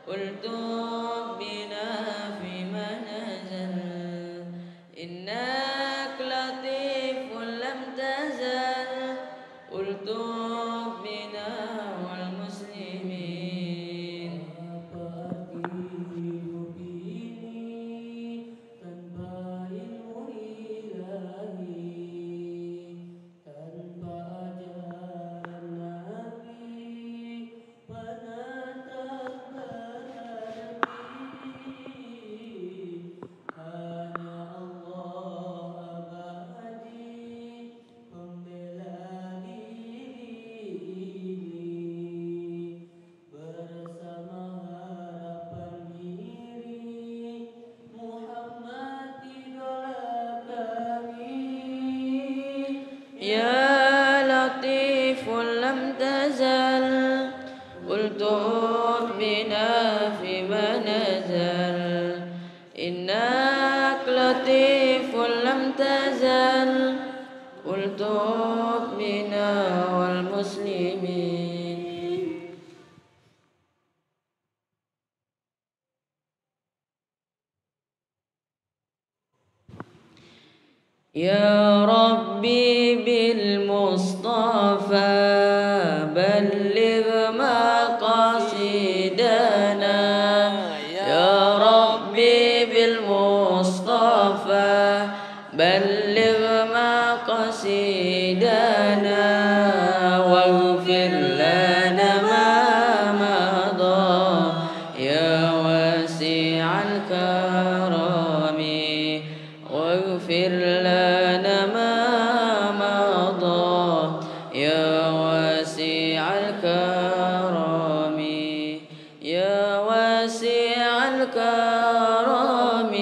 ألطف بنا فيما نزل إنك لطيف لم تزل ألطف بنا والمسلمين. يا لطيف لم تزل ألطف بنا فيما نزل إنك لطيف لم تزل ألطف بنا والمسلمين. يا ربي بالمصطفى بلغ مقاصدنا يا ربي بالمصطفى بلغ مقاصدنا واغفر لنا ما مضى يا واسع الكرم واغفر لنا ما مضى يا واسع الكرم يا واسع الكرم.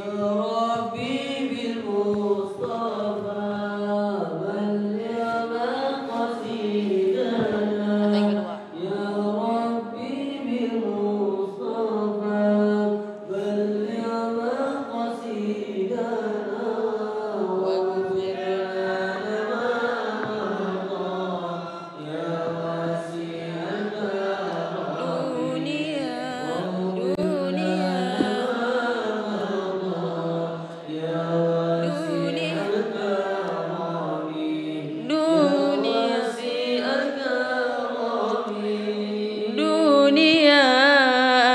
يا ربي بالمصطفى بلغ مقاصدنا يا ربي بالمصطفى بلغ مقاصدنا واغفر لنا ما مضى يا واسع الكرم dunia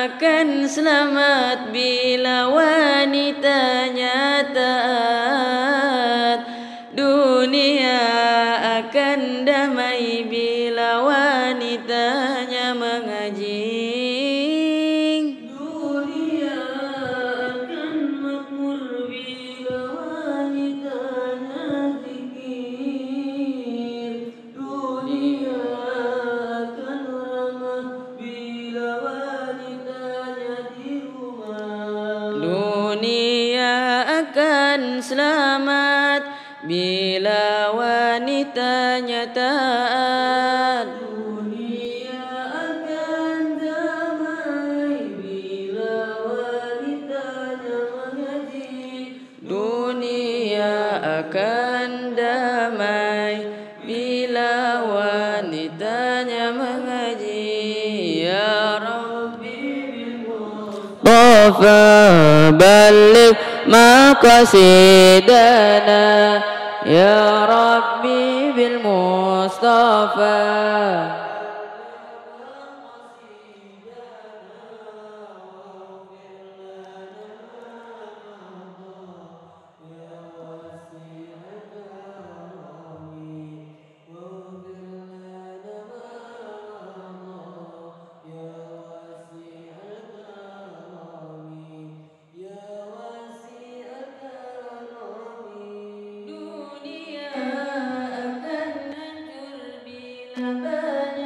akan selamat bila wanitanya taat. Dunia akan damai bila wanitanya mengaji. Dunia akan makmur bila wanitanya zikir. Dunia akan ramah bila wanitanya di rumah. Dunia akan selamat bila wanitanya taat. Dunia akan damai bila wanitanya mengaji. Dunia akan damai bila wanitanya mengaji. Ya Rabbi Mustafa balik maqasidana ya Rabbi bil Mustafa. Dunia akan hancur bila banyak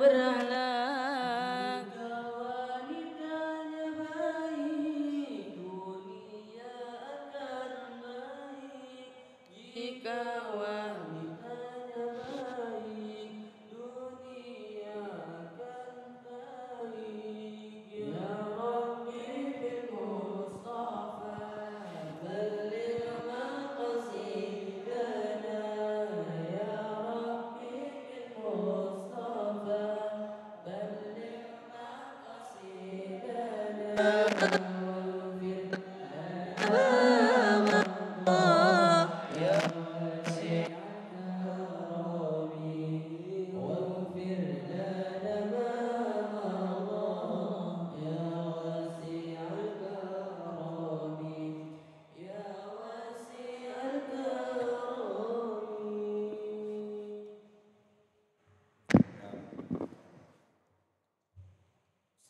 berakhlak. Jika wanitanya baik, dunia akan baik. Jika wanitanya baik, dunia akan baik. Ya Rabbi bil Mustafa balligh maqasidana. Ya Rabbi bil Mustafa balligh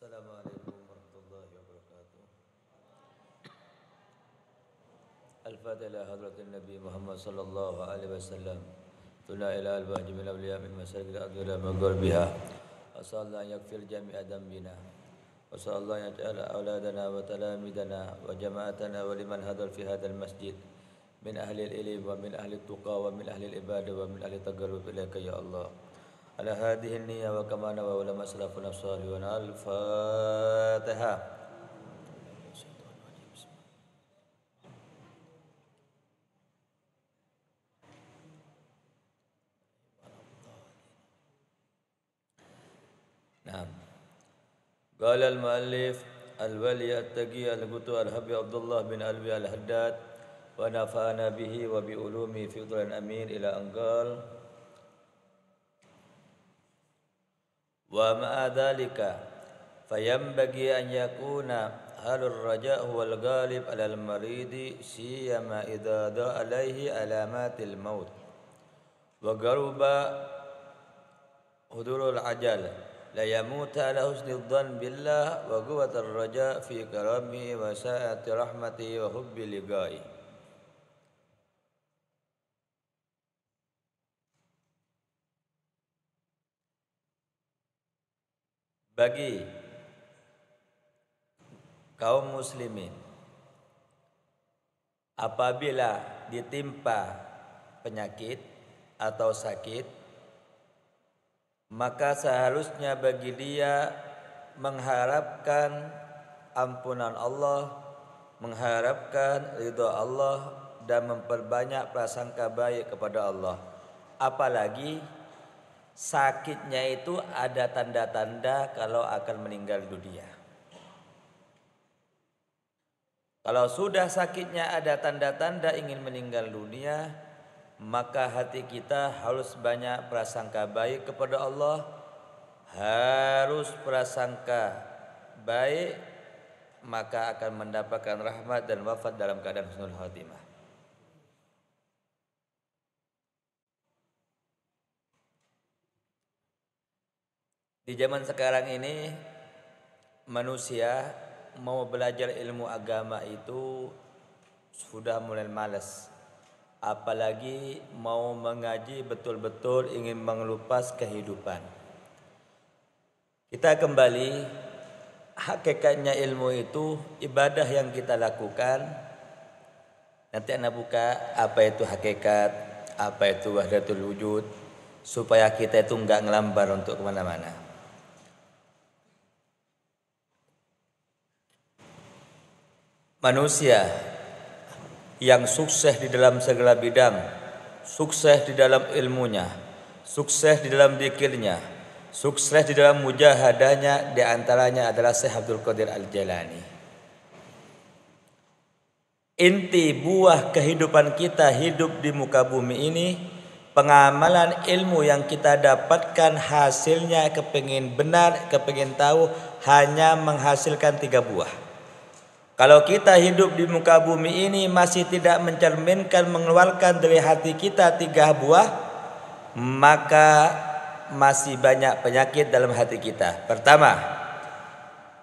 Assalamualaikum warahmatullahi wabarakatuh. Al-Fatihah hadratin Nabi Muhammad sallallahu alaihi wasallam. Tuna ila al-bahji min awliya min masyarakat al-adhira maghur biha. Asallallahu yakfir jami'a dambina. Wasallallahu yaj'ala awladana wa talamidana wa jama'atana wa liman hadar fi hadal masjid. Min ahli al-ilim wa min ahli al-tuqa wa min ahli al-ibadah wa min ahli tagarrub ilaika ya Allah. Ala hadhihi an-niyya wa kamana wa ulama salafun as-salihun. Al-Fatihah. Naam. Qala al-muallif al-wali at-taqi al-butu al-habi Abdullah bin Alwi al-Haddad wa nafa'ana bihi wa bi ulumi fi dhul amin ila anqal wa ma'a dhalika fayanbaghi an yakuna halur raja' huwal ghalib 'alal maridi siyama idza da'a alaihi alamatil maut wa garuba hudurul ajal la yamuta ala husnil dhann billah wa quwwatir raja' fi karamihi wa sa'ati rahmatihi wa hubbi liqa'i. Bagi kaum muslimin apabila ditimpa penyakit atau sakit, maka seharusnya bagi dia mengharapkan ampunan Allah, mengharapkan ridha Allah dan memperbanyak prasangka baik kepada Allah. Apalagi sakitnya itu ada tanda-tanda kalau akan meninggal dunia. Kalau sudah sakitnya ada tanda-tanda ingin meninggal dunia, maka hati kita harus banyak prasangka baik kepada Allah, harus prasangka baik, maka akan mendapatkan rahmat dan wafat dalam keadaan husnul khatimah. Di zaman sekarang ini manusia mau belajar ilmu agama itu sudah mulai malas. Apalagi mau mengaji betul-betul ingin mengelupas kehidupan. Kita kembali, hakikatnya ilmu itu ibadah yang kita lakukan. Nanti Anda buka apa itu hakikat, apa itu wahdatul wujud, supaya kita itu enggak ngelambar untuk kemana-mana. Manusia yang sukses di dalam segala bidang, sukses di dalam ilmunya, sukses di dalam zikirnya, sukses di dalam mujahadahnya, di antaranya adalah Syekh Abdul Qadir Al-Jailani. Inti buah kehidupan kita hidup di muka bumi ini, pengamalan ilmu yang kita dapatkan hasilnya kepingin benar, kepingin tahu, hanya menghasilkan 3 buah. Kalau kita hidup di muka bumi ini masih tidak mencerminkan, mengeluarkan dari hati kita 3 buah, maka masih banyak penyakit dalam hati kita. Pertama,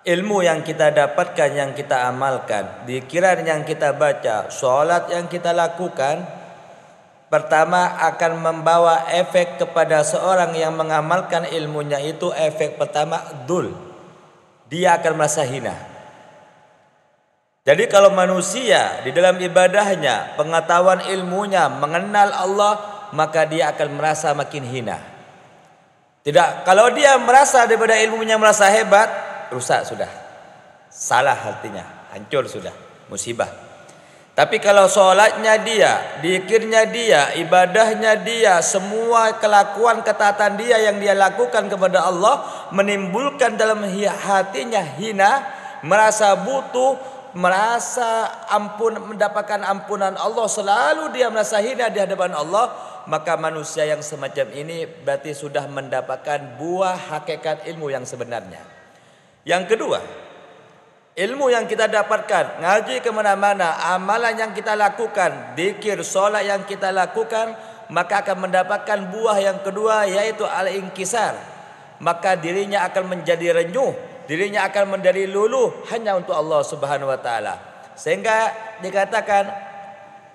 ilmu yang kita dapatkan, yang kita amalkan, zikiran yang kita baca, sholat yang kita lakukan, Pertama, akan membawa efek kepada seorang yang mengamalkan ilmunya itu. Efek pertama, dul. Dia akan merasa hina. Jadi kalau manusia di dalam ibadahnya, pengetahuan ilmunya, mengenal Allah, maka dia akan merasa makin hina. Tidak, kalau dia merasa daripada ilmunya merasa hebat, rusak sudah. Salah artinya, hancur sudah, musibah. Tapi kalau sholatnya dia, zikirnya dia, ibadahnya dia, semua kelakuan ketaatan dia yang dia lakukan kepada Allah menimbulkan dalam hatinya hina, merasa butuh, merasa mendapatkan ampunan Allah, selalu dia merasa hina di hadapan Allah, maka manusia yang semacam ini berarti sudah mendapatkan buah hakikat ilmu yang sebenarnya. Yang kedua, ilmu yang kita dapatkan, ngaji kemana-mana, amalan yang kita lakukan, zikir, sholat yang kita lakukan, maka akan mendapatkan buah yang kedua, yaitu al-inkisar. Maka dirinya akan menjadi renyuh, dirinya akan menjadi luluh hanya untuk Allah Subhanahu wa taala. Sehingga dikatakan,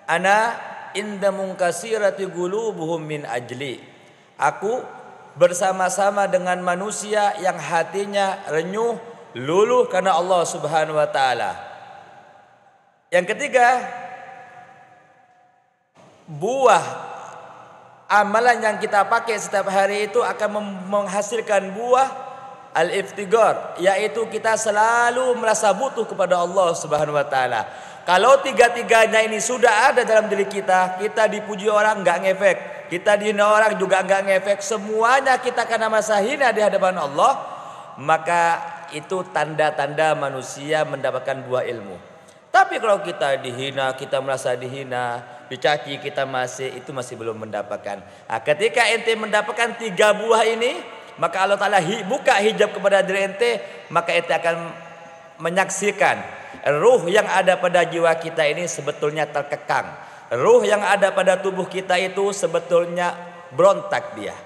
ana inda munkasirati qulubuhum min ajli. Aku bersama-sama dengan manusia yang hatinya renyuh, luluh karena Allah Subhanahu wa taala. Yang ketiga, buah amalan yang kita pakai setiap hari itu akan menghasilkan buah al-iftigar, yaitu kita selalu merasa butuh kepada Allah Subhanahu wa taala. Kalau tiga-tiganya ini sudah ada dalam diri kita, kita dipuji orang enggak ngefek, kita dihina orang juga enggak ngefek, semuanya kita karena merasa hina di hadapan Allah, maka itu tanda-tanda manusia mendapatkan buah ilmu. Tapi kalau kita dihina, kita merasa dihina, dicaci, kita itu masih belum mendapatkan. Nah, ketika ente mendapatkan 3 buah ini, maka Allah Ta'ala buka hijab kepada diri ente, maka ente akan menyaksikan ruh yang ada pada jiwa kita ini sebetulnya terkekang. Ruh yang ada pada tubuh kita itu sebetulnya berontak dia.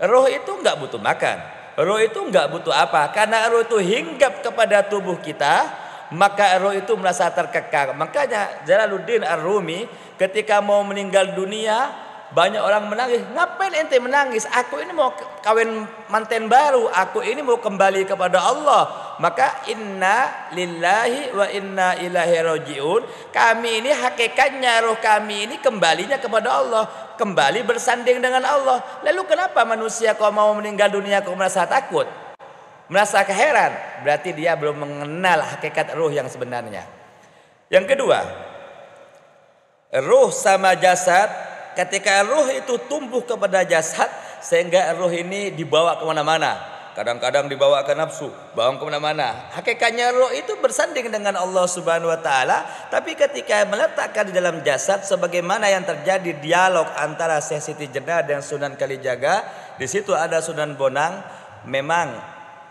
Ruh itu enggak butuh makan. Roh itu enggak butuh apa, karena roh itu hinggap kepada tubuh kita, maka roh itu merasa terkekang. Makanya Jalaluddin Ar-Rumi ketika mau meninggal dunia, banyak orang menangis. Ngapain ente menangis? Aku ini mau kawin manten baru, aku ini mau kembali kepada Allah. Maka inna lillahi wa inna ilaihi rajiun. Kami ini hakikatnya roh kami ini kembalinya kepada Allah, kembali bersanding dengan Allah. Lalu kenapa manusia kalau mau meninggal dunia kok merasa takut, merasa keheran? Berarti dia belum mengenal hakikat ruh yang sebenarnya. Yang kedua, ruh sama jasad. Ketika ruh itu tumbuh kepada jasad, sehingga ruh ini dibawa kemana-mana. Kadang-kadang dibawa ke nafsu, bawa kemana-mana. Hakikatnya ruh itu bersanding dengan Allah Subhanahu wa taala. Tapi ketika meletakkan di dalam jasad, sebagaimana yang terjadi dialog antara Syekh Siti Jenar dan Sunan Kalijaga, di situ ada Sunan Bonang. Memang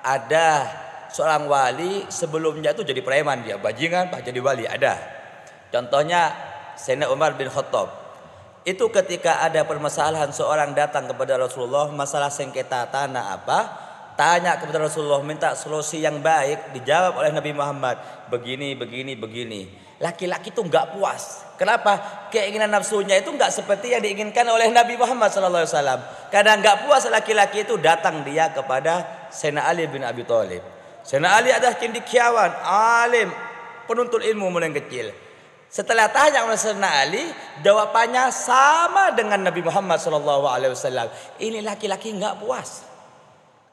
ada seorang wali sebelumnya itu jadi preman, dia bajingan, jadi wali ada. Contohnya Sayyidina Umar bin Khattab. Itu ketika ada permasalahan, seorang datang kepada Rasulullah, masalah sengketa tanah apa, tanya kepada Rasulullah, minta solusi yang baik, dijawab oleh Nabi Muhammad, begini. Laki-laki itu enggak puas. Kenapa? Keinginan nafsunya itu enggak seperti yang diinginkan oleh Nabi Muhammad SAW. Karena enggak puas laki-laki itu, datang dia kepada Sayyidina Ali bin Abi Thalib. Sayyidina Ali adalah cendekiawan, alim, penuntut ilmu mulai kecil. Setelah tanya oleh Sayyidina Ali, jawabannya sama dengan Nabi Muhammad SAW. Ini laki-laki enggak puas.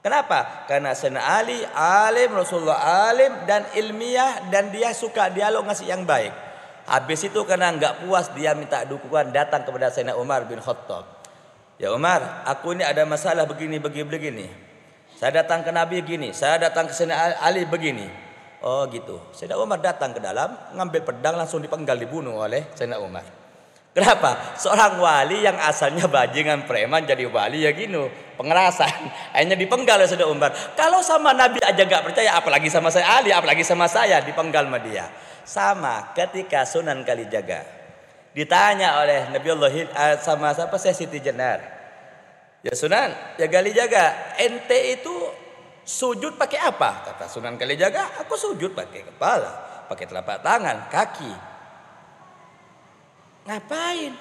Kenapa? Karena Sayyidina Ali alim, Rasulullah alim dan ilmiah, dan dia suka dialog ngasih yang baik. Habis itu karena enggak puas, dia minta dukungan, datang kepada Sayyidina Umar bin Khattab. Ya Umar, aku ini ada masalah begini. Saya datang ke Nabi gini, saya datang ke Sayyidina Ali begini. Oh gitu. Sayyidina Umar datang ke dalam, ngambil pedang, langsung dipenggal, dibunuh oleh Sayyidina Umar. Kenapa? Seorang wali yang asalnya bajingan preman jadi wali ya gini, pengerasan. Akhirnya dipenggal oleh Sayyidina Umar. Kalau sama Nabi aja gak percaya, apalagi sama saya Ali, apalagi sama saya, dipenggal sama dia. Sama ketika Sunan Kalijaga ditanya oleh Nabi Allah sama siapa, Syekh Siti Jenar. Ya Sunan, ya Kalijaga, ente itu sujud pakai apa? Kata Sunan Kalijaga, aku sujud pakai kepala, pakai telapak tangan, kaki. Ngapain?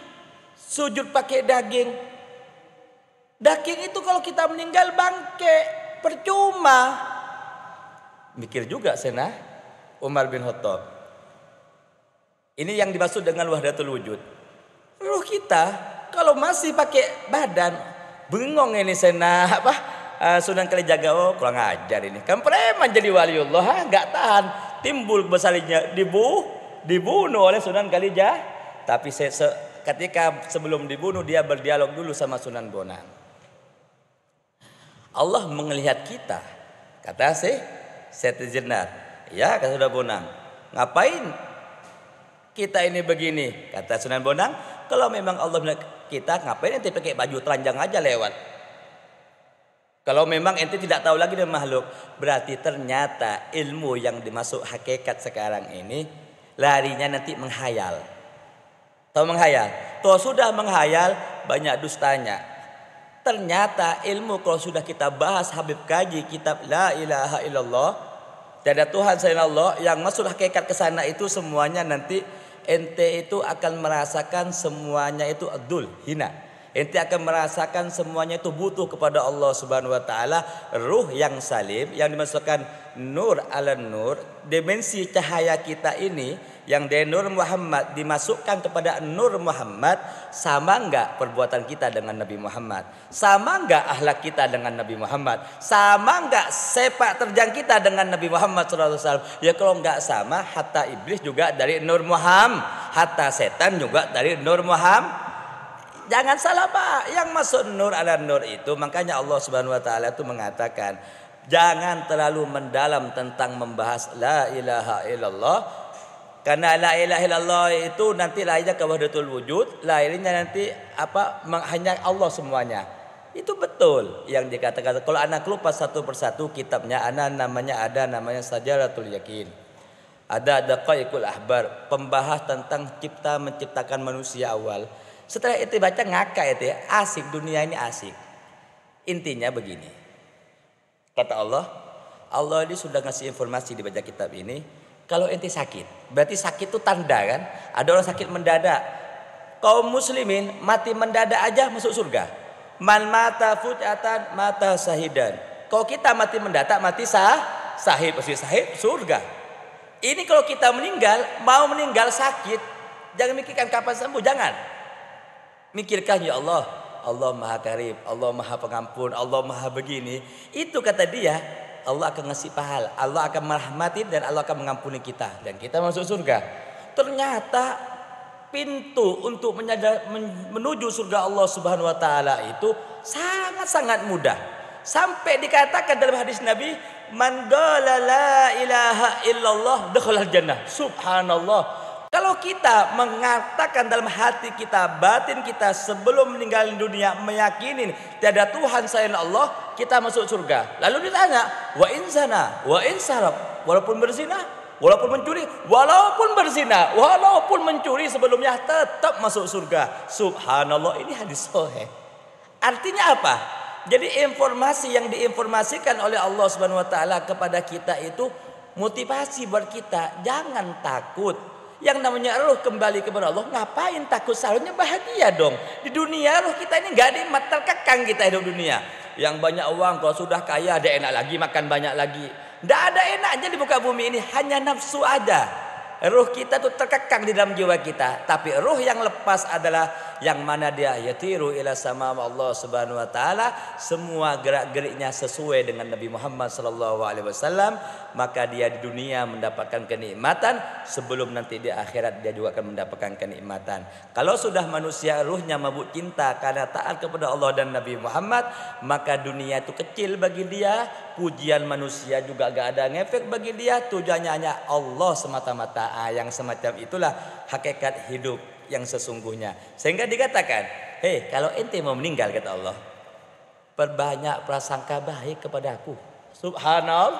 Sujud pakai daging. Daging itu kalau kita meninggal bangke, percuma. Mikir juga Sayyidina Umar bin Khattab. Ini yang dimaksud dengan wahdatul wujud. Ruh kita kalau masih pakai badan, bengong ini Sayyidina Sunan Kalijaga, oh kurang ajar ini. Kan preman jadi waliullah, nggak tahan. Timbul besarnya dibunuh oleh Sunan Kalijaga. Tapi ketika sebelum dibunuh dia berdialog dulu sama Sunan Bonang. Allah melihat kita, kata Syed Jenar, ya kata Sunan Bonang, ngapain kita ini begini? Kata Sunan Bonang, kalau memang Allah melihat kita, ngapain ente pakai baju telanjang aja lewat? Kalau memang ente tidak tahu lagi dengan makhluk, berarti ternyata ilmu yang dimasuk hakikat sekarang ini larinya nanti menghayal. Tahu menghayal? Kalau sudah menghayal banyak dustanya. Ternyata ilmu kalau sudah kita bahas, Habib kaji kitab La ilaha illallah, tiada Tuhan selain Allah, yang masuk hakikat ke sana itu semuanya nanti ente itu akan merasakan semuanya itu adul, hina. Ente akan merasakan semuanya itu butuh kepada Allah Subhanahu wa taala, ruh yang salim yang dimasukkan nur ala nur, dimensi cahaya kita ini yang dari Nur Muhammad dimasukkan kepada Nur Muhammad. Sama enggak perbuatan kita dengan Nabi Muhammad? Sama enggak akhlak kita dengan Nabi Muhammad? Sama enggak sepak terjang kita dengan Nabi Muhammad SAW? Ya kalau enggak sama, hatta iblis juga dari Nur Muhammad, hatta setan juga dari Nur Muhammad. Jangan salah Pak, yang masuk nur ala nur itu, makanya Allah Subhanahu wa taala itu mengatakan jangan terlalu mendalam tentang membahas la ilaha illallah. Karena la ilaha illallah itu nanti lahirnya ke wahdatul wujud, lahirnya nanti hanya Allah semuanya. Itu betul yang dikatakan. Kalau anak lupa satu persatu kitabnya, anak namanya Sajaratul Yakin. Ada Daqaiqul Ahbar, pembahas tentang menciptakan manusia awal. Setelah itu baca ngakak itu ya, asik, dunia ini asik. Intinya begini. Kata Allah ini sudah ngasih informasi di baca kitab ini. Kalau ente sakit, berarti sakit itu tanda kan? Ada orang sakit mendadak. Kaum muslimin mati mendadak aja masuk surga. Man mata fujatan mata sahidan. Kalau kita mati mendadak mati sahid, pasti sahid surga. Ini kalau kita mau meninggal sakit, jangan mikirkan kapan sembuh, jangan. Mikirkan ya Allah, Allah Maha Karim, Allah Maha Pengampun, Allah Maha begini. Itu kata dia, Allah akan ngasih pahala, Allah akan merahmati dan Allah akan mengampuni kita dan kita masuk surga. Ternyata pintu untuk menuju surga Allah Subhanahu wa taala itu sangat-sangat mudah. Sampai dikatakan dalam hadis Nabi, man qala la ilaha illallah dakhalal jannah. Subhanallah. Kalau kita mengatakan dalam hati kita, batin kita sebelum meninggal dunia meyakini tiada Tuhan selain Allah, kita masuk surga. Lalu ditanya, wa in zana, wa in sarab, walaupun berzina, walaupun mencuri, walaupun berzina, walaupun mencuri sebelumnya tetap masuk surga. Subhanallah, ini hadis sahih. Artinya apa? Jadi informasi yang diinformasikan oleh Allah Subhanahu wa taala kepada kita itu motivasi buat kita, jangan takut. Yang namanya ruh kembali kepada Allah, ngapain takut? Seharusnya bahagia dong. Di dunia ruh kita ini gak nikmat, terkekang kita hidup dunia. Yang banyak uang, kalau sudah kaya ada enak lagi, makan banyak lagi. Tidak ada enaknya di muka bumi ini, hanya nafsu aja. Ruh kita tuh terkekang di dalam jiwa kita. Tapi ruh yang lepas adalah yang mana dia yatiru ila sama Allah Subhanahu wa taala, semua gerak-geriknya sesuai dengan Nabi Muhammad sallallahu alaihi wasallam, maka dia di dunia mendapatkan kenikmatan, sebelum nanti di akhirat dia juga akan mendapatkan kenikmatan. Kalau sudah manusia ruhnya mabuk cinta karena taat kepada Allah dan Nabi Muhammad, maka dunia itu kecil bagi dia, pujian manusia juga gak ada ngefek bagi dia, tujuannya hanya Allah semata-mata. Yang semacam itulah hakikat hidup yang sesungguhnya. Sehingga dikatakan, hei kalau ente mau meninggal, kata Allah, perbanyak prasangka baik kepada aku. Subhanallah.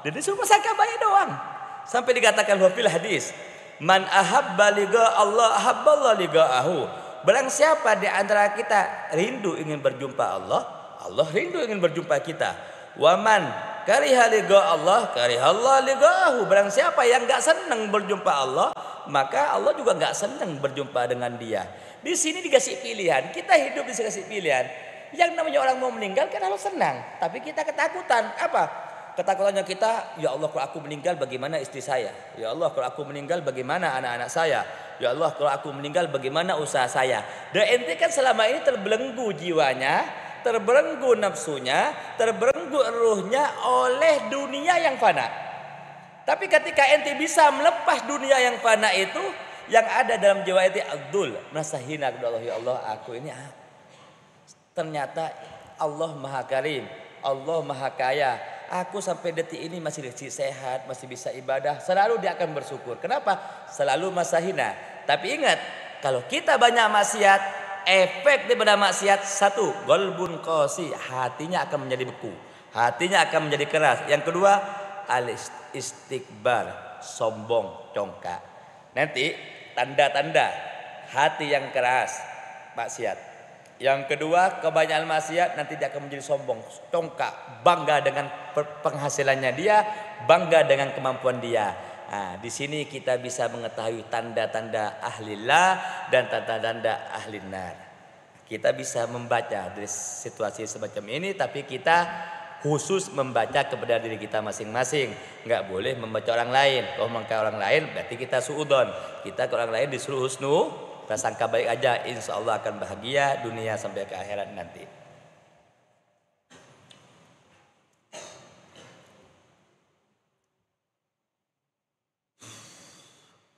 Jadi semua prasangka baik doang. Sampai dikatakan wafil hadis, man ahabba liqa Allah ahabballah liqa'ahu. Barang siapa di antara kita rindu ingin berjumpa Allah, Allah rindu ingin berjumpa kita. Waman kariha liqa Allah karihallah liqa'ahu. Barang siapa yang enggak senang berjumpa Allah, maka Allah juga enggak senang berjumpa dengan dia. Di sini dikasih pilihan, kita hidup dikasih pilihan. Yang namanya orang mau meninggal kan harus senang, tapi kita ketakutan. Apa? Ketakutannya kita, ya Allah kalau aku meninggal bagaimana istri saya? Ya Allah kalau aku meninggal bagaimana anak-anak saya? Ya Allah kalau aku meninggal bagaimana usaha saya? Dan ente kan selama ini terbelenggu jiwanya, terbelenggu nafsunya, terbelenggu ruhnya oleh dunia yang fana. Tapi ketika ente bisa melepas dunia yang fana itu, yang ada dalam jiwa ente abdul, merasa hina kepada Allah. Ya Allah aku ini ternyata Allah Maha Karim, Allah Maha Kaya. Aku sampai detik ini masih sehat, masih bisa ibadah. Selalu dia akan bersyukur. Kenapa? Selalu masa hina. Tapi ingat, kalau kita banyak maksiat, efek daripada maksiat satu, qalbun qasi, hatinya akan menjadi beku, hatinya akan menjadi keras. Yang kedua, al-istikbar, sombong, congkak. Nanti tanda-tanda hati yang keras, maksiat. Yang kedua, kebanyakan maksiat nanti dia akan menjadi sombong, congkak, bangga dengan penghasilannya dia, bangga dengan kemampuan dia. Nah, di sini kita bisa mengetahui tanda-tanda ahlillah dan tanda-tanda ahlinnar. Kita bisa membaca dari situasi semacam ini, tapi kita khusus membaca kepada diri kita masing-masing. Nggak boleh membaca orang lain. Kalau membaca orang lain berarti kita suudon. Kita ke orang lain disuruh husnu, prasangka baik aja, insya Allah akan bahagia dunia sampai ke akhirat nanti.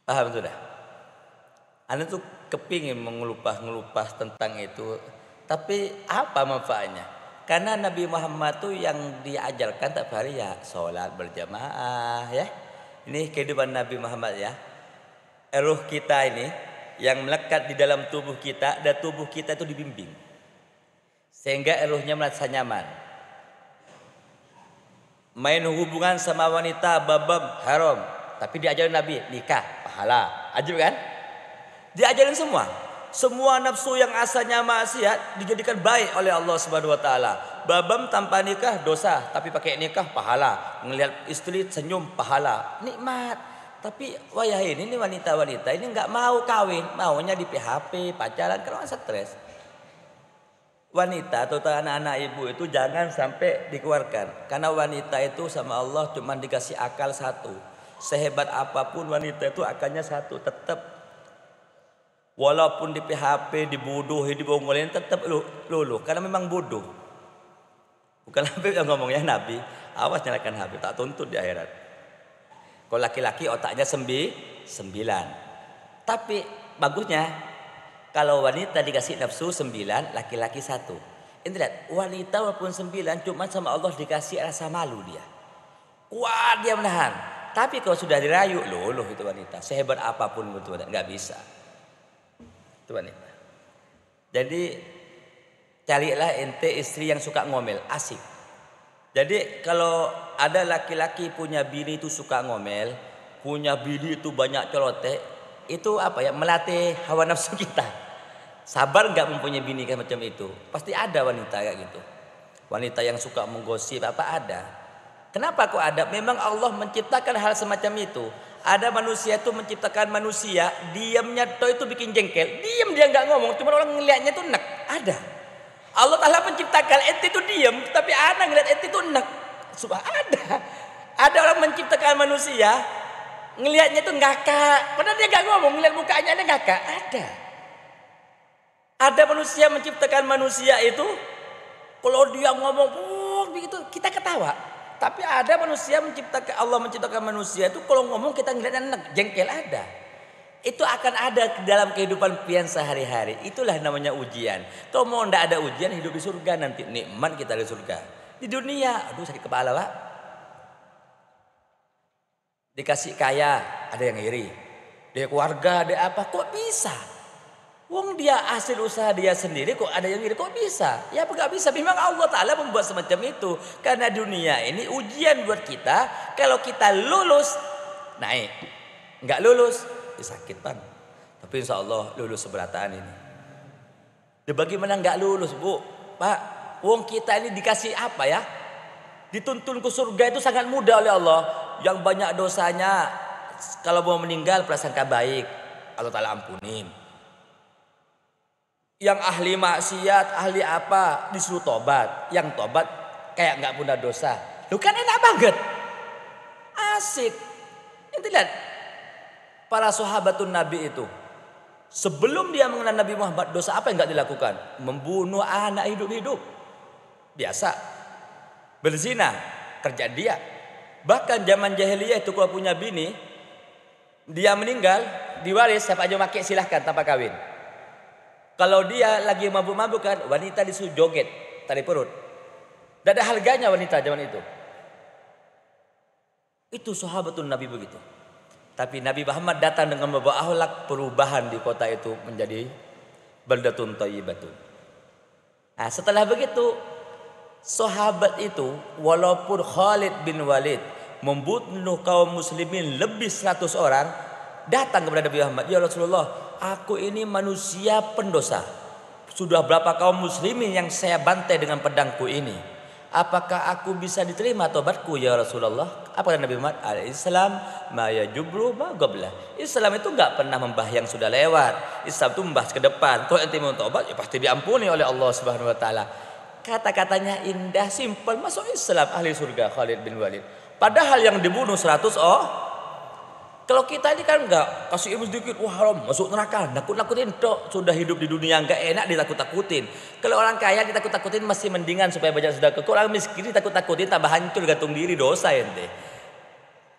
Paham sudah? Anda tuh kepingin mengelupas tentang itu, tapi apa manfaatnya? Karena Nabi Muhammad tuh yang diajarkan tiap hari ya sholat berjamaah ya. Ini kehidupan Nabi Muhammad ya. Ruh kita ini yang melekat di dalam tubuh kita, dan tubuh kita itu dibimbing sehingga ruhnya merasa nyaman. Main hubungan sama wanita babam haram, tapi diajarin Nabi nikah pahala. Ajib kan? Diajarin semua. Semua nafsu yang asalnya maksiat dijadikan baik oleh Allah Subhanahu wa taala. Babam tanpa nikah dosa, tapi pakai nikah pahala. Ngelihat istri senyum pahala. Nikmat. Tapi wayah ini wanita-wanita ini nggak mau kawin, maunya di PHP, pacaran, karena stres. Wanita atau anak-anak ibu itu jangan sampai dikeluarkan, karena wanita itu sama Allah cuma dikasih akal satu. Sehebat apapun wanita itu akalnya satu, tetap walaupun di PHP, dibodohi, dibongolin, tetap luluh karena memang bodoh. Bukan Habib yang ngomongnya, Nabi. Awas nyalakan Habib, tak tuntut di akhirat. Kalau laki-laki otaknya 9. Tapi bagusnya kalau wanita dikasih nafsu 9, laki-laki 1. Ini lihat, wanita walaupun 9 cuma sama Allah dikasih rasa malu dia. Kuat dia menahan. Tapi kalau sudah dirayu, luluh itu wanita. Sehebat apapun itu wanita, nggak bisa. Itu wanita. Jadi carilah ente istri yang suka ngomel, asik. Jadi kalau ada laki-laki punya bini itu suka ngomel, punya bini itu banyak celoteh, itu apa ya? Melatih hawa nafsu kita. Sabar nggak mempunyai bini kayak macam itu? Pasti ada wanita kayak gitu. Wanita yang suka menggosip apa ada? Kenapa kok ada? Memang Allah menciptakan hal semacam itu. Ada manusia itu menciptakan manusia, diamnya toh itu bikin jengkel. Diam dia nggak ngomong, cuma orang ngelihatnya tuh enak. Ada. Allah Ta'ala menciptakan ente itu diam, tapi anak ngeliat ente itu enak. Subah ada. Ada orang menciptakan manusia, ngelihatnya itu ngakak. Padahal dia nggak ngomong, ngeliat mukanya dia ngakak. Ada. Ada manusia menciptakan manusia itu, kalau dia ngomong, begitu kita ketawa. Tapi ada manusia Allah menciptakan manusia itu kalau ngomong kita ngeliat enak, jengkel ada. Itu akan ada dalam kehidupan pian sehari-hari. Itulah namanya ujian. Kalau mau ndak ada ujian, hidup di surga nanti nikmat kita di surga. Di dunia, aduh sakit kepala pak. Dikasih kaya, ada yang iri. Dia keluarga, ada apa? Kok bisa? Wong dia hasil usaha dia sendiri, kok ada yang iri? Kok bisa? Ya apa nggak bisa? Memang Allah Ta'ala membuat semacam itu. Karena dunia ini ujian buat kita. Kalau kita lulus, naik. Nggak lulus, sakit bang. Tapi insya Allah lulus seberataan ini. Ya bagaimana nggak lulus bu? Pak, wong kita ini dikasih apa ya? Dituntun ke surga itu sangat mudah oleh Allah. Yang banyak dosanya, kalau mau meninggal prasangka baik, Allah Ta'ala ampunin. Yang ahli maksiat, ahli apa disuruh tobat. Yang tobat kayak nggak punya dosa. Lu kan enak banget. Asik. Ente lihat para sahabatun Nabi itu. Sebelum dia mengenal Nabi Muhammad, dosa apa yang nggak dilakukan? Membunuh anak hidup-hidup. Biasa. Berzina, kerja dia. Bahkan zaman jahiliyah itu kalau punya bini, dia meninggal, diwaris siapa aja make silahkan tanpa kawin. Kalau dia lagi mabuk-mabukan, wanita disuruh joget, tali perut. Tidak ada harganya wanita zaman itu. Itu sahabatun Nabi begitu. Tapi Nabi Muhammad datang dengan membawa akhlak perubahan di kota itu menjadi baldatun thayyibatun. Nah, setelah begitu, sahabat itu walaupun Khalid bin Walid membunuh kaum muslimin lebih 100 orang, datang kepada Nabi Muhammad, "Ya Rasulullah, aku ini manusia pendosa. Sudah berapa kaum muslimin yang saya bantai dengan pedangku ini. Apakah aku bisa diterima tobatku ya Rasulullah?" Apa kata Nabi Muhammad? Al-Islam ma yajubru ma qabla. Islam itu enggak pernah membahas yang sudah lewat. Islam itu membahas ke depan. Kalau ente mau tobat ya pasti diampuni oleh Allah Subhanahu wa taala. Kata-katanya indah, simpel, masuk Islam, ahli surga Khalid bin Walid. Padahal yang dibunuh 100 kalau kita ini kan enggak kasih ilmu sedikit, wah haram, masuk neraka, nakut-nakutin tok. Sudah hidup di dunia enggak enak ditakut-takutin. Kalau orang kaya ditakut-takutin masih mendingan supaya banyak sedekah. Kalau orang miskin ditakut-takutin tambah hancur gantung diri, dosa ente.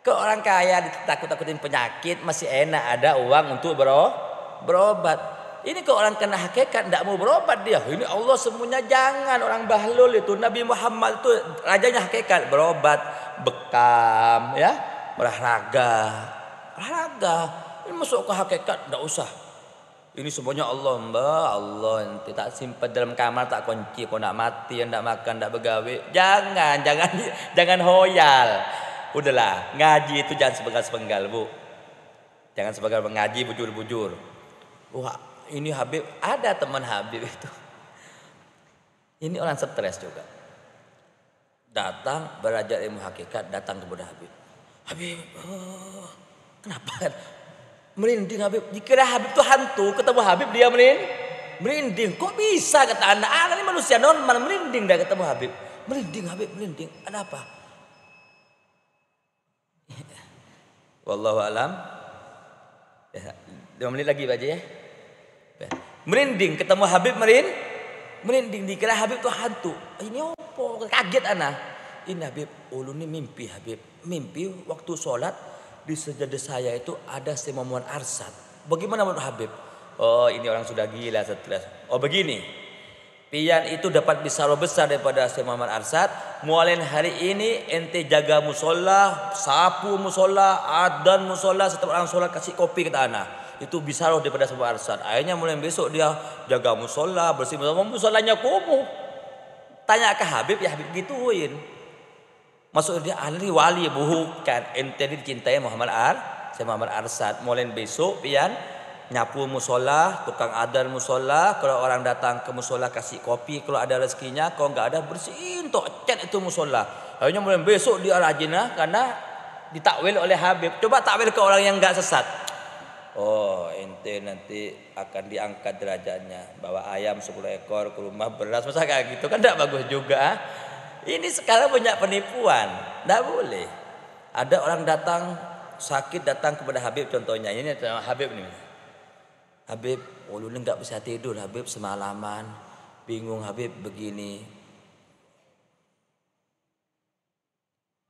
Kalau orang kaya ditakut-takutin penyakit masih enak ada uang untuk berobat. Ini kalau orang kena hakikat tidak mau berobat dia. Ini Allah semuanya jangan, orang bahlul itu. Nabi Muhammad itu rajanya hakikat, berobat, bekam, ya, olahraga. Ini masuk ke hakikat tidak usah. Ini semuanya Allah, Mbak. Allah nanti tak simpan dalam kamar, tak kunci. Kau nak mati, nak makan, nak begawe. Jangan hoyal. Udahlah, ngaji itu jangan sepenggal-sepenggal, Bu. Jangan sepenggal mengaji bujur-bujur. Wah, ini Habib, ada teman Habib itu. Ini orang stres juga. Datang belajar ilmu hakikat, datang kepada Habib. Habib, kenapa kan? Merinding Habib. Dikira Habib itu hantu, ketemu Habib dia merinding. Kok bisa kata anak? Ini manusia normal merinding dah ketemu Habib. Merinding Habib, merinding. Ada apa? Wallahu alam. 2 menit lagi aja ya. Merinding ketemu Habib merinding dikira Habib itu hantu. Ini opo? Kaget anak. Ini Habib, ulun ini mimpi Habib. Mimpi waktu sholat di sejadah saya itu ada Semamuan Arsad. Bagaimana menurut Habib? Oh, ini orang sudah gila stres. Oh, begini. Pian itu dapat bisaroh besar daripada Semamuan Arsad. Mulai hari ini ente jaga musola, sapu musola, adan musola, setiap orang sholat kasih kopi ke anak. Itu bisaroh daripada Semamuan Arsad. Akhirnya mulai besok dia jaga musola, bersih musolanya kumuh. Tanya ke Habib, ya Habib gituin. Masuk dia ahli wali, bukan ente dicintai Semamuan Arsad. Mulai besok pian nyapu musola, tukang adan musola. Kalau orang datang ke musola kasih kopi. Kalau ada rezekinya, kalau nggak ada bersihin tok cat itu musola. Akhirnya mulai besok dia rajinah karena ditakwil oleh Habib. Coba takwil ke orang yang nggak sesat. Oh, ente nanti akan diangkat derajatnya. Bawa ayam 10 ekor ke rumah, beras, masa kayak gitu kan tidak bagus juga. Ini sekarang banyak penipuan, tidak boleh. Ada orang datang sakit datang kepada Habib contohnya. Ini Habib nih. Habib, ulun nggak bisa tidur Habib semalaman, bingung Habib begini.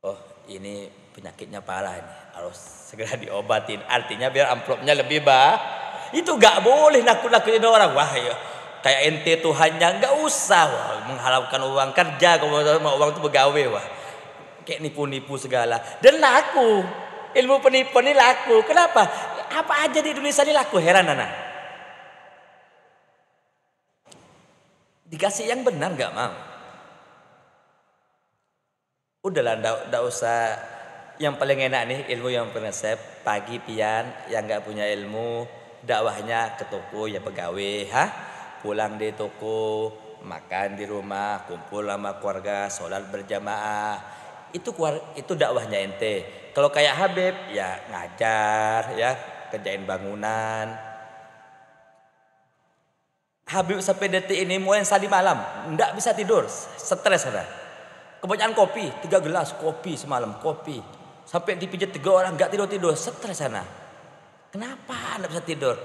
Oh, ini penyakitnya parah ini, harus segera diobatin. Artinya biar amplopnya lebih itu nggak boleh nakut-nakutin orang. Wah ya, kayak ente Tuhannya nggak usah mengharapkan uang kerja, kalau mau uang itu begawe wah. Kayak nipu-nipu segala. Dan laku, ilmu penipuan ini laku. Kenapa? Apa aja di Indonesia ini laku, heran anak. Dikasih yang benar nggak mau. Udahlah, ndak usah. Yang paling enak nih ilmu yang prinsip. Pagi pian yang nggak punya ilmu, dakwahnya ke toko ya pegawai, pulang di toko, makan di rumah, kumpul sama keluarga, sholat berjamaah. Itu dakwahnya ente. Kalau kayak Habib ya ngajar, ya kerjain bangunan. Habib sampai detik ini mulai tadi malam nggak bisa tidur, stres ada. Kebanyakan kopi, 3 gelas kopi semalam, kopi. Sampai dipijat 3 orang nggak tidur, stres sana. Kenapa nggak bisa tidur?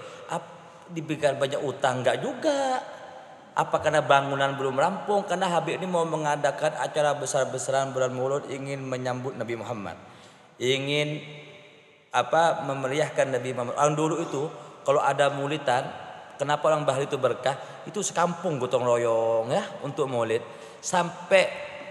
Diberikan banyak utang nggak juga? Apa karena bangunan belum rampung? Karena Habib ini mau mengadakan acara besar-besaran bulan Maulud, ingin menyambut Nabi Muhammad, ingin memeriahkan Nabi Muhammad. Orang dulu itu kalau ada maulidan, kenapa orang Bahari itu berkah? Itu sekampung gotong royong ya untuk maulid. Sampai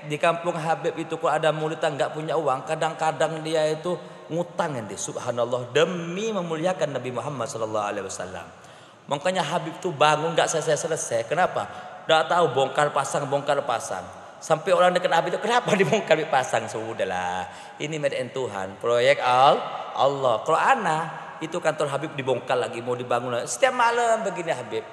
di kampung Habib itu kalau ada maulidan nggak punya uang, kadang-kadang dia itu ngutang nanti. Subhanallah, demi memuliakan Nabi Muhammad SAW. Makanya Habib tuh bangun nggak selesai. Kenapa? Nggak tahu, bongkar pasang. Sampai orang dekat Habib itu, kenapa dibongkar pasang? Sudahlah, ini made in Tuhan, proyek Allah. Kalau anak itu kantor Habib dibongkar lagi, mau dibangun lagi. Setiap malam begini Habib.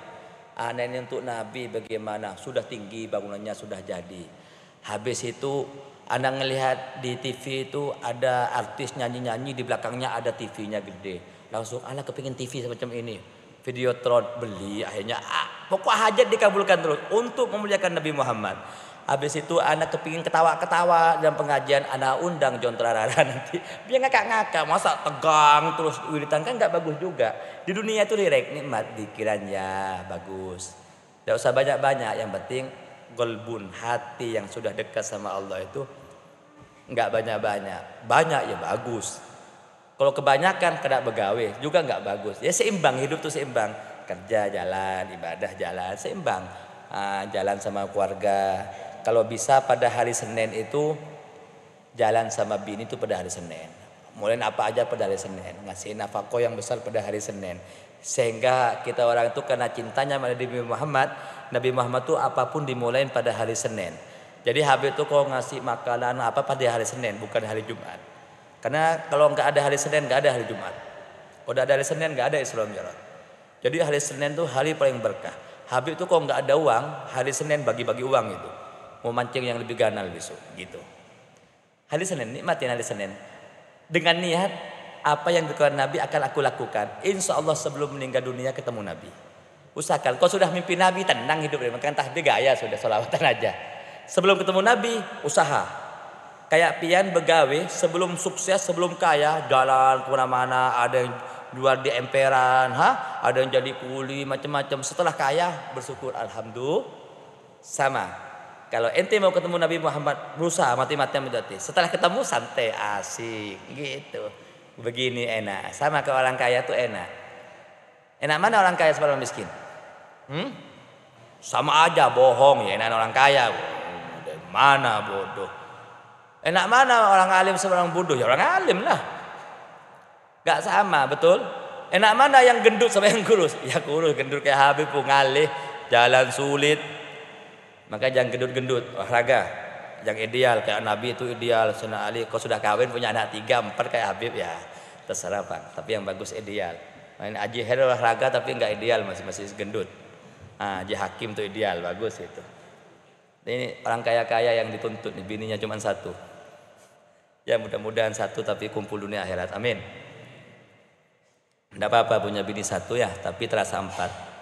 Anak ini untuk Nabi bagaimana? Sudah tinggi bangunannya, sudah jadi. Habis itu anak ngelihat di TV itu ada artis nyanyi-nyanyi, di belakangnya ada TV-nya gede. Langsung anak kepingin TV semacam ini. Videotron beli, akhirnya pokok hajat dikabulkan terus untuk memuliakan Nabi Muhammad. Habis itu anak kepingin ketawa-ketawa dalam pengajian, anak undang John Trarara nanti. Biar ngakak-ngakak, masa tegang terus wiritan kan nggak bagus juga. Di dunia itu direk nikmat dikirannya bagus. Tidak usah banyak-banyak, yang penting golbun, hati yang sudah dekat sama Allah itu nggak banyak-banyak. Banyak ya bagus. Kalau kebanyakan kena begawe juga nggak bagus. Ya seimbang, hidup tuh seimbang. Kerja jalan, ibadah jalan, seimbang. Jalan sama keluarga. Kalau bisa pada hari Senin itu jalan sama bini itu pada hari Senin. Mulai apa aja pada hari Senin. Ngasih nafkah yang besar pada hari Senin. Sehingga kita orang itu karena cintanya pada Nabi Muhammad. Nabi Muhammad tuh apapun dimulain pada hari Senin. Jadi Habib tuh kalau ngasih makanan apa pada hari Senin, bukan hari Jumat. Karena kalau nggak ada hari Senin nggak ada hari Jumat. Kalau ada hari Senin nggak ada Isra Mi'raj. Jadi hari Senin tuh hari paling berkah. Habib tuh kalau nggak ada uang, hari Senin bagi-bagi uang itu. Mau mancing yang lebih ganal besok gitu. Hari Senin, nikmatin hari Senin. Dengan niat apa yang dikatakan Nabi akan aku lakukan. Insya Allah sebelum meninggal dunia ketemu Nabi. Usahakan. Kau sudah mimpi Nabi, tenang hidup. Makan tahbih gaya sudah, sholawatan aja. Sebelum ketemu Nabi, usaha. Kayak pian begawe sebelum sukses, sebelum kaya, jalan kemana-mana, ada yang jual di emperan, ada yang jadi kuli, macam-macam. Setelah kaya bersyukur, alhamdulillah. Sama. Kalau ente mau ketemu Nabi Muhammad, berusaha mati-matian menjadi. Setelah ketemu santai, asik, gitu. Begini enak. Sama ke orang kaya tuh enak. Enak mana orang kaya sama orang miskin? Sama aja bohong ya, enak orang kaya. Dari mana bodoh? Enak mana orang alim sama orang bodoh? Ya orang alim lah. Gak sama, betul? Enak mana yang gendut sama yang kurus? Ya kurus, gendut kayak Habib pun ngalih, jalan sulit. Maka jangan gendut-gendut, olahraga. Yang ideal kayak Nabi itu ideal. Sunnah Ali, kau sudah kawin punya anak 3, 4 kayak Habib ya terserah Pak. Tapi yang bagus ideal. Main Haji Her olahraga tapi nggak ideal, masih gendut. Haji Hakim itu ideal, bagus itu. Ini orang kaya-kaya yang dituntut, bininya cuma 1. Ya mudah-mudahan 1 tapi kumpul dunia akhirat. Amin. Tidak apa-apa punya bini 1 ya, tapi terasa 4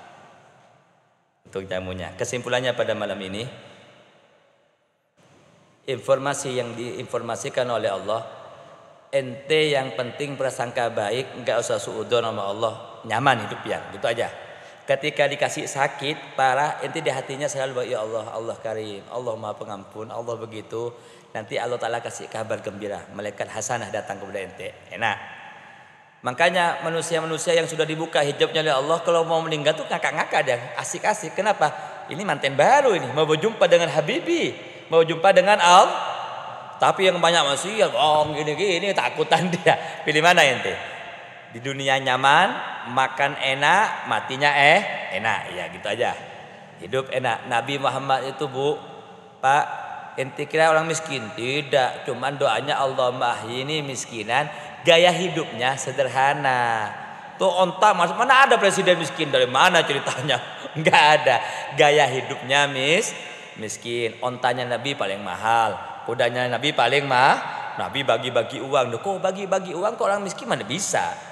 untuk jamunya. Kesimpulannya pada malam ini, informasi yang diinformasikan oleh Allah, ente yang penting prasangka baik, nggak usah suudzon sama Allah, nyaman hidup ya, gitu aja. Ketika dikasih sakit parah, ente di hatinya selalu ya Allah, Allah Karim, Allah Maha Pengampun, Allah begitu. Nanti Allah Ta'ala kasih kabar gembira, malaikat hasanah datang kepada ente. Enak. Makanya manusia-manusia yang sudah dibuka hijabnya oleh Allah, kalau mau meninggal tuh ngakak-ngakak dia, asik-asik. Kenapa? Ini manten baru ini, mau berjumpa dengan Habibi, mau jumpa dengan Allah. Tapi yang banyak masih ya, gini-gini takutan dia. Pilih mana ente? Di dunia nyaman, makan enak, matinya enak. Ya gitu aja. Hidup enak. Nabi Muhammad itu Bu, Pak, ente kira orang miskin? Tidak, cuman doanya Allahumma ahyini miskinan, gaya hidupnya sederhana. Tuh onta mas, mana ada presiden miskin, dari mana ceritanya? Enggak ada. Gaya hidupnya miskin. Ontanya Nabi paling mahal, kudanya Nabi paling Nabi bagi-bagi uang. Kok bagi-bagi uang kok orang miskin mana bisa?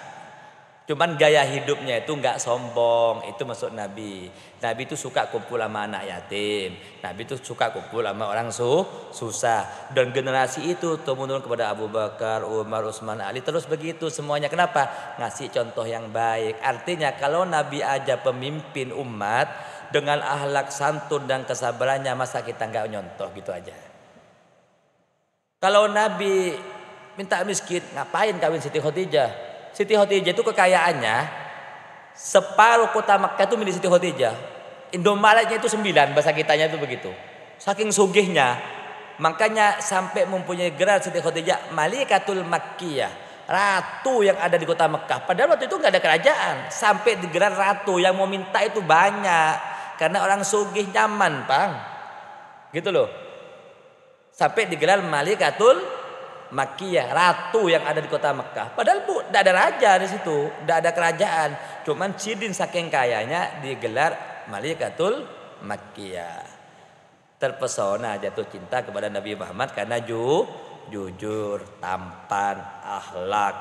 Cuman gaya hidupnya itu nggak sombong, itu maksud Nabi. Nabi itu suka kumpul sama anak yatim. Nabi itu suka kumpul sama orang susah. Dan generasi itu turun kepada Abu Bakar, Umar, Utsman, Ali terus begitu semuanya. Kenapa? Ngasih contoh yang baik. Artinya kalau Nabi aja pemimpin umat dengan akhlak santun dan kesabarannya, masa kita nggak nyontoh gitu aja. Kalau Nabi minta miskin, ngapain kawin Siti Khadijah? Siti Khadijah itu kekayaannya separuh kota Makkah itu milik Siti Khadijah. Indomaretnya itu 9, bahasa kitanya itu begitu. Saking sugihnya, makanya sampai mempunyai gelar Siti Khadijah Malikatul Makkiyah, ratu yang ada di kota Makkah. Padahal waktu itu nggak ada kerajaan, sampai digelar ratu. Yang mau minta itu banyak, karena orang sugih nyaman, Bang. Gitu loh. Sampai digelar Malikatul Makkiyah, ratu yang ada di kota Mekah. Padahal tidak ada raja di situ, tidak ada kerajaan. Cuman Sidin saking kayanya digelar Malikatul Makkiyah. Terpesona, jatuh cinta kepada Nabi Muhammad karena jujur, tampan, akhlak.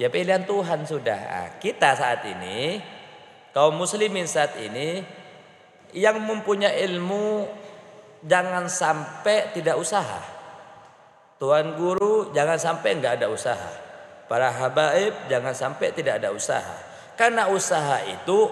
Ya pilihan Tuhan sudah. Nah, kita saat ini, kaum muslimin saat ini yang mempunyai ilmu jangan sampai tidak usaha. Tuan guru jangan sampai nggak ada usaha. Para habaib jangan sampai tidak ada usaha. Karena usaha itu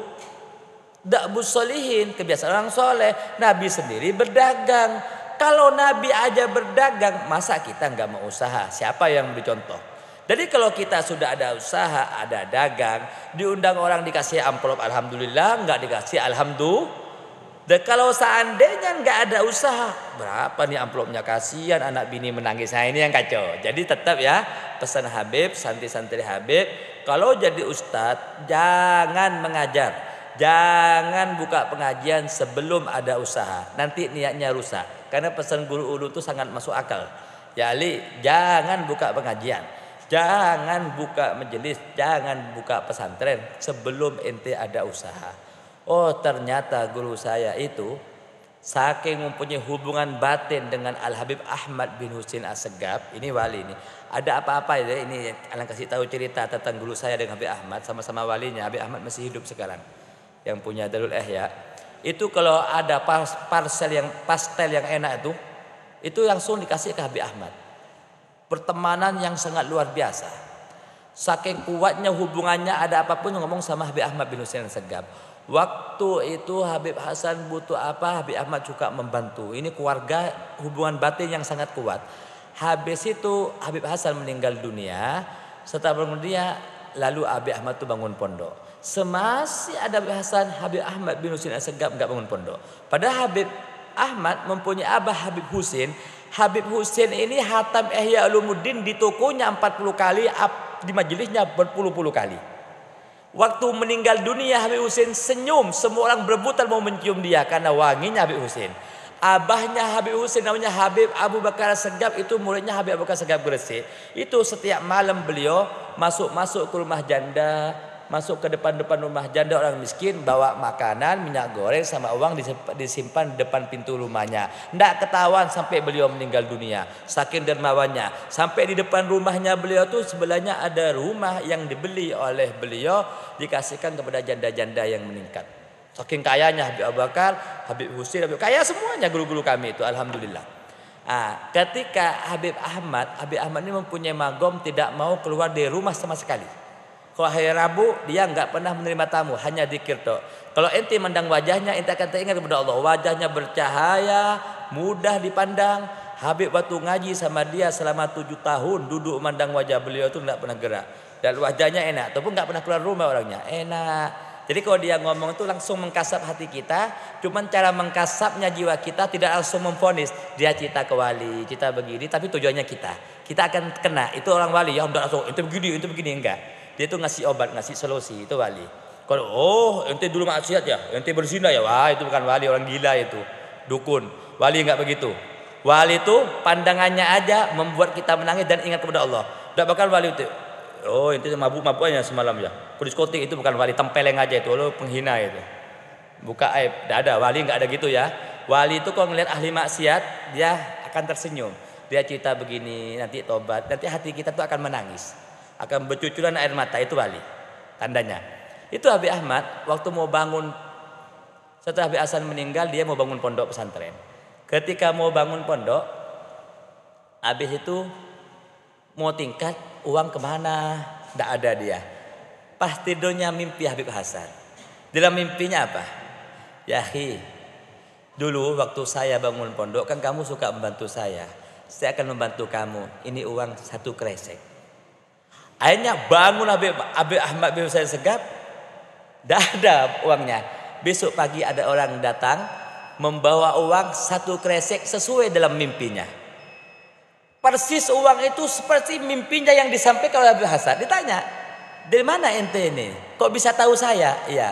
da'bus solihin, kebiasaan orang soleh. Nabi sendiri berdagang. Kalau Nabi aja berdagang, masa kita nggak mau usaha? Siapa yang beri contoh? Jadi kalau kita sudah ada usaha, ada dagang, diundang orang dikasih amplop alhamdulillah, nggak dikasih alhamdulillah. Dan kalau seandainya nggak ada usaha, berapa nih amplopnya, kasihan anak bini menangis. Nah ini yang kacau. Jadi tetap ya pesan Habib, santri-santri Habib, kalau jadi ustadz jangan mengajar, jangan buka pengajian sebelum ada usaha. Nanti niatnya rusak. Karena pesan guru ulu itu sangat masuk akal. Ya Ali, jangan buka pengajian, jangan buka majelis, jangan buka pesantren sebelum ente ada usaha. Oh ternyata guru saya itu saking mempunyai hubungan batin dengan Al-Habib Ahmad bin Husin Assegaf. Ini wali ini. Ada apa-apa ya, ini akan kasih tahu cerita tentang guru saya dengan Habib Ahmad. Sama-sama walinya. Habib Ahmad masih hidup sekarang, yang punya Darul Ihya. Itu kalau ada pastel yang enak itu langsung dikasih ke Habib Ahmad. Pertemanan yang sangat luar biasa. Saking kuatnya hubungannya, ada apapun ngomong sama Habib Ahmad bin Husin Assegaf. Waktu itu Habib Hasan butuh apa, Habib Ahmad juga membantu. Ini keluarga, hubungan batin yang sangat kuat. Habis itu Habib Hasan meninggal dunia. Setelah meninggal dunia, lalu Habib Ahmad itu bangun pondok. Semasih ada Habib Hasan, Habib Ahmad bin Husin Assegaf enggak bangun pondok. Padahal Habib Ahmad mempunyai abah Habib Husin. Habib Husin ini hatam Ihya Ulumuddin di tokonya 40 kali, di majelisnya berpuluh-puluh kali. Waktu meninggal dunia Habib Husin senyum, semua orang berebutan mau mencium dia karena wanginya Habib Husin. Abahnya Habib Husin namanya Habib Abu Bakar Assegaf, itu muridnya Habib Abu Bakar Assegaf Gresik. Itu setiap malam beliau masuk ke rumah janda, masuk ke depan rumah janda orang miskin, bawa makanan, minyak goreng sama uang disimpan di depan pintu rumahnya. Nggak ketahuan sampai beliau meninggal dunia. Saking dermawannya, sampai di depan rumahnya beliau tuh sebelahnya ada rumah yang dibeli oleh beliau, dikasihkan kepada janda-janda yang meningkat. Saking kayanya Habib Abu Bakar, Habib Husin, kaya semuanya guru-guru kami itu, alhamdulillah. Ketika Habib Ahmad ini mempunyai magom, tidak mau keluar dari rumah sama sekali. Kalau hari Rabu dia nggak pernah menerima tamu, hanya zikir tok. Kalau ente mandang wajahnya, ente akan teringat kepada Allah. Wajahnya bercahaya, mudah dipandang. Habib waktu ngaji sama dia selama 7 tahun, duduk memandang wajah beliau itu nggak pernah gerak. Dan wajahnya enak, ataupun nggak pernah keluar rumah orangnya, enak. Jadi kalau dia ngomong itu langsung mengkasap hati kita. Cuman cara mengkasapnya jiwa kita tidak langsung memvonis. Dia cita ke wali, cita begini, tapi tujuannya kita akan kena. Itu orang wali ya, udah langsung ente begini enggak. Dia itu ngasih obat, ngasih solusi, itu wali. Kalau ente dulu maksiat ya, ente berzina ya, wah itu bukan wali, orang gila itu, dukun. Wali enggak begitu. Wali itu pandangannya aja membuat kita menangis dan ingat kepada Allah. Tidak bakal wali itu. Oh ente mabuk aja semalam ya. Ke diskotik, itu bukan wali, tempeleng aja itu, lo penghina itu. Buka aib, tidak ada, wali enggak ada gitu ya. Wali itu kalau ngelihat ahli maksiat, dia akan tersenyum. Dia cerita begini, nanti tobat, nanti hati kita tuh akan menangis. Akan bercucuran air mata, itu wali. tandanya. Itu Habib Ahmad waktu mau bangun, setelah Habib Hasan meninggal dia mau bangun pondok pesantren. Ketika mau bangun pondok, habis itu mau tingkat, uang kemana? Tidak ada dia. Pas tidurnya mimpi Habib Hasan. Dalam mimpinya apa? Yahi, dulu waktu saya bangun pondok kan kamu suka membantu saya. Saya akan membantu kamu. Ini uang 1 kresek. Akhirnya bangun Habib Ahmad bin Husain Segaf. Tidak ada uangnya. Besok pagi ada orang datang membawa uang 1 kresek sesuai dalam mimpinya. Persis uang itu seperti mimpinya yang disampaikan oleh Habib Hasan. Ditanya, dari mana ente ini? Kok bisa tahu saya? Iya,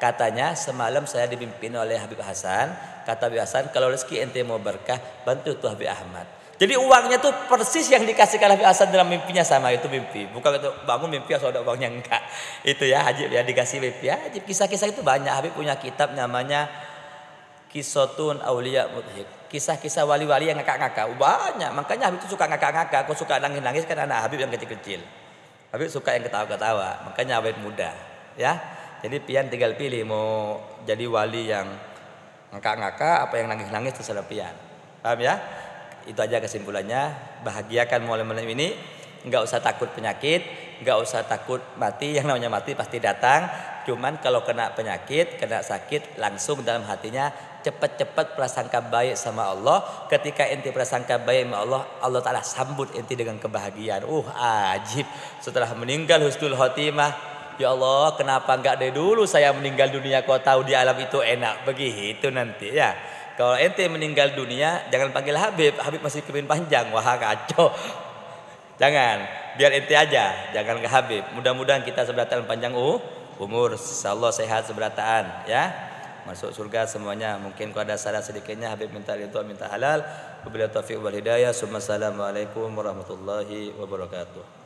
katanya semalam saya dipimpin oleh Habib Hasan. Kata Habib Hasan, kalau rezeki ente mau berkah, bantu tuh Habib Ahmad. Jadi uangnya tuh persis yang dikasihkan Habib Hasan dalam mimpinya, sama itu mimpi. Bukan itu bangun mimpi asal ada uangnya, enggak. Itu ya ajib ya, dikasih mimpi ya. Ajib, kisah-kisah itu banyak. Habib punya kitab namanya Qisatun Aulia Mudhib. Kisah-kisah wali-wali yang ngakak-ngakak. Banyak. Makanya Habib itu suka ngakak-ngakak. Aku suka nangis-nangis kan anak Habib yang kecil-kecil. Habib suka yang ketawa-ketawa. Makanya Habib muda. Ya. Jadi pian tinggal pilih mau jadi wali yang ngakak-ngakak apa yang nangis-nangis, terserah pian. Paham ya? Itu aja kesimpulannya. Bahagiakan malam ini. Enggak usah takut penyakit, enggak usah takut mati. Yang namanya mati pasti datang. Cuman kalau kena penyakit, kena sakit, langsung dalam hatinya cepat-cepat prasangka baik sama Allah. Ketika ente prasangka baik sama Allah, Allah Ta'ala sambut ente dengan kebahagiaan. Ajib. Setelah meninggal husnul khotimah, ya Allah, kenapa enggak dari dulu saya meninggal dunia, kau tahu di alam itu enak. Begitu nanti ya. Kalau ente meninggal dunia, jangan panggil Habib. Habib masih kepin panjang. Wah, kacau. Jangan, biar ente aja, jangan ke Habib. Mudah-mudahan kita seberatan panjang umur, insyaallah sehat seberataan ya. Masuk surga semuanya. Mungkin kalau ada salah sedikitnya Habib minta ridho, minta halal. Wabillahi taufiq wal hidayah. Assalamualaikum warahmatullahi wabarakatuh.